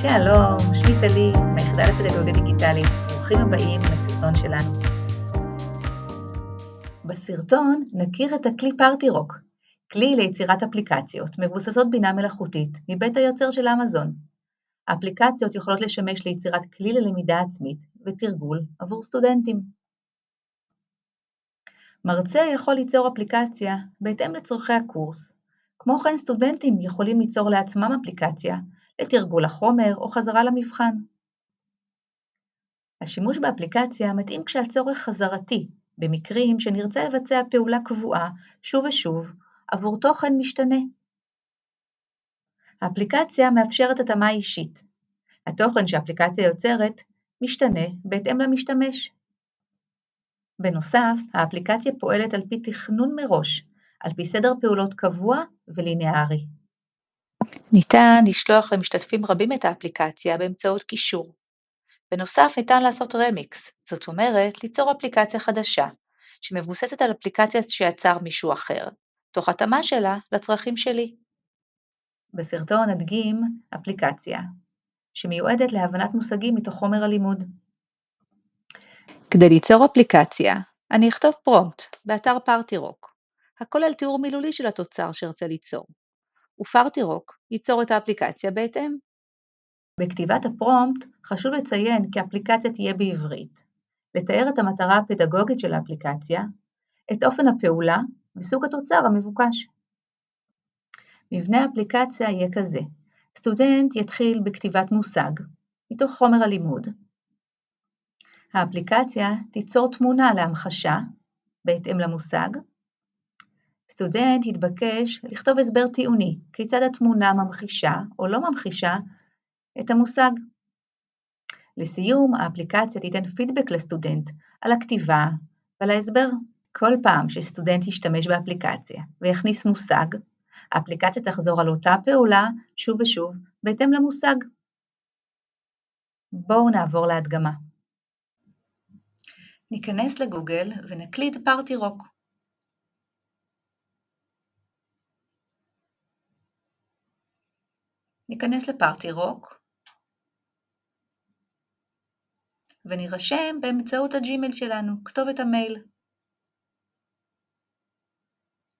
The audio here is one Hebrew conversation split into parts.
שלום, שמי טלי, מהיחידה לפדגוגיה דיגיטלית. ברוכים הבאים לסרטון שלנו. בסרטון נכיר את הכלי פארטי-רוק, כלי ליצירת אפליקציות מבוססות בינה מלאכותית מבית היוצר של אמזון. האפליקציות יכולות לשמש ליצירת כלי ללמידה עצמית ותרגול עבור סטודנטים. מרצה יכול ליצור אפליקציה בהתאם לצורכי הקורס. כמו כן סטודנטים יכולים ליצור לעצמם אפליקציה לתרגול החומר או חזרה למבחן. השימוש באפליקציה מתאים כשהצורך חזרתי, במקרים שנרצה לבצע פעולה קבועה שוב ושוב עבור תוכן משתנה. האפליקציה מאפשרת התאמה אישית. התוכן שהאפליקציה יוצרת משתנה בהתאם למשתמש. בנוסף, האפליקציה פועלת על פי תכנון מראש, על פי סדר פעולות קבוע וליניארי. ניתן לשלוח למשתתפים רבים את האפליקציה באמצעות קישור. בנוסף, ניתן לעשות רמיקס, זאת אומרת, ליצור אפליקציה חדשה, שמבוססת על אפליקציה שיצר מישהו אחר, תוך התאמה שלה לצרכים שלי. בסרטון נדגים אפליקציה, שמיועדת להבנת מושגים מתוך חומר הלימוד. כדי ליצור אפליקציה, אני אכתוב פרומפט באתר פארטי-רוק, הכולל תיאור מילולי של התוצר שרצה ליצור, ופארטי-רוק ייצור את האפליקציה בהתאם. בכתיבת הפרומפט חשוב לציין כי האפליקציה תהיה בעברית, לתאר את המטרה הפדגוגית של האפליקציה, את אופן הפעולה וסוג התוצר המבוקש. מבנה האפליקציה יהיה כזה: סטודנט יתחיל בכתיבת מושג מתוך חומר הלימוד. האפליקציה תיצור תמונה להמחשה בהתאם למושג. סטודנט יתבקש לכתוב הסבר טיעוני כיצד התמונה ממחישה או לא ממחישה את המושג. לסיום, האפליקציה תיתן פידבק לסטודנט על הכתיבה ועל ההסבר. כל פעם שסטודנט ישתמש באפליקציה ויכניס מושג, האפליקציה תחזור על אותה פעולה שוב ושוב בהתאם למושג. בואו נעבור להדגמה. ניכנס לגוגל ונקליד פארטי-רוק. ניכנס לפארטי-רוק ונירשם באמצעות הג'ימייל שלנו, כתובת המייל.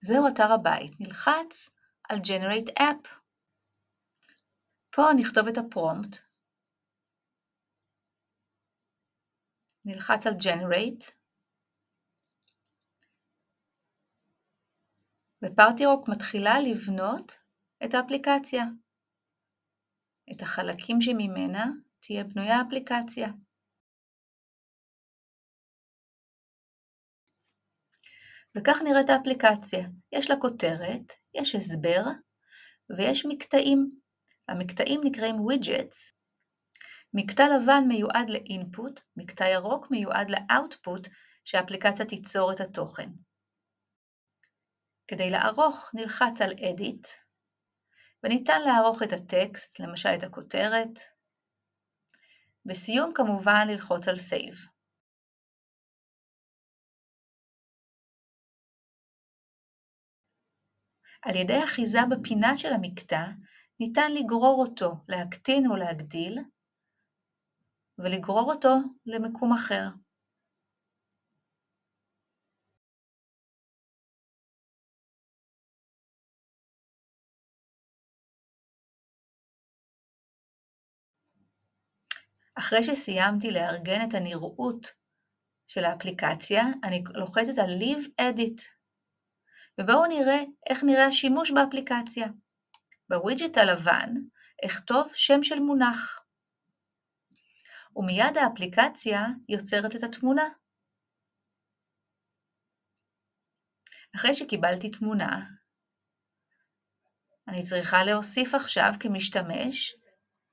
זהו אתר הבית, נלחץ על Generate App. פה נכתוב את הפרומפט, נלחץ על Generate, ופארטי-רוק מתחילה לבנות את האפליקציה. את החלקים שממנה תהיה בנויה האפליקציה. וכך נראית האפליקציה. יש לה כותרת, יש הסבר, ויש מקטעים. המקטעים נקראים widgets. מקטע לבן מיועד לאינפוט, מקטע ירוק מיועד לאוטפוט, שהאפליקציה תיצור את התוכן. כדי לערוך נלחץ על Edit, וניתן לערוך את הטקסט, למשל את הכותרת. בסיום כמובן ללחוץ על Save. על ידי אחיזה בפינה של המקטע, ניתן לגרור אותו, להקטין או להגדיל, ולגרור אותו למקום אחר. אחרי שסיימתי לארגן את הנראות של האפליקציה, אני לוחצת על Leave Edit. ובואו נראה איך נראה השימוש באפליקציה. בווידג'ט הלבן אכתוב שם של מונח. ומיד האפליקציה יוצרת את התמונה. אחרי שקיבלתי תמונה, אני צריכה להוסיף עכשיו כמשתמש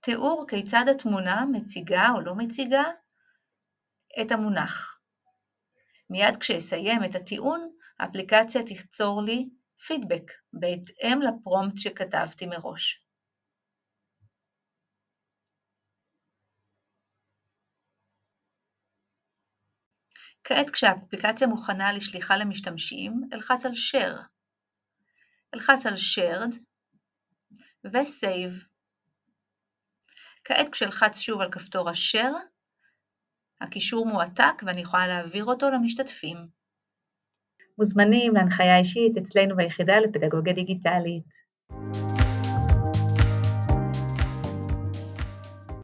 תיאור כיצד התמונה מציגה או לא מציגה את המונח. מיד כשאסיים את הטיעון, האפליקציה תיצור לי פידבק בהתאם לפרומפט שכתבתי מראש. כעת כשהאפליקציה מוכנה לשליחה למשתמשים, אלחץ על Share. אלחץ על Shared ו-Save. כעת כשלחץ שוב על כפתור השאר, הקישור מועתק ואני יכולה להעביר אותו למשתתפים. מוזמנים להנחיה אישית אצלנו ביחידה לפדגוגיה דיגיטלית.